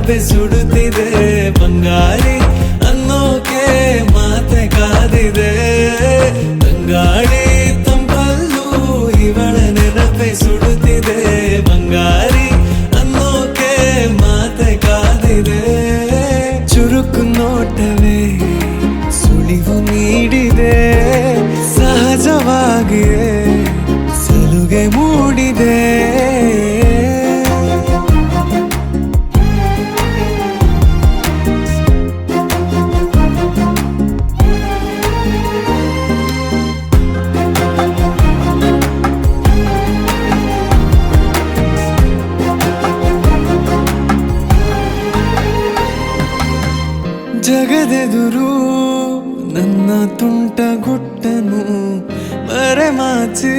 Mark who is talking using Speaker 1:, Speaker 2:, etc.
Speaker 1: ನೆನಪೆ ಸುಡುತ್ತಿದೆ ಬಂಗಾರಿ ಅನ್ನೋಕೆ ಮಾತೆ ಕಾದಿದೆ ತಂಗಾಳಿ ತಂಪಲ್ಲೂ ಇವಳ ನೆನಪೆ ಸುಡುತ್ತಿದೆ ಬಂಗಾರಿ ಅನ್ನೋಕೆ ಮಾತೆ ಕಾದಿದೆ ಚುರುಕು ನೋಟವೇ ಸುಳಿವು ನೀಡಿದೆ ಸಹಜವಾಗಿಯೇ ಸಲುಗೆ ಮೂಡಿದೆ ಜಗದೆದುರು ನನ್ನ ತುಂಟ ಗುಟ್ಟನು ಮರೆಮಾಚಿ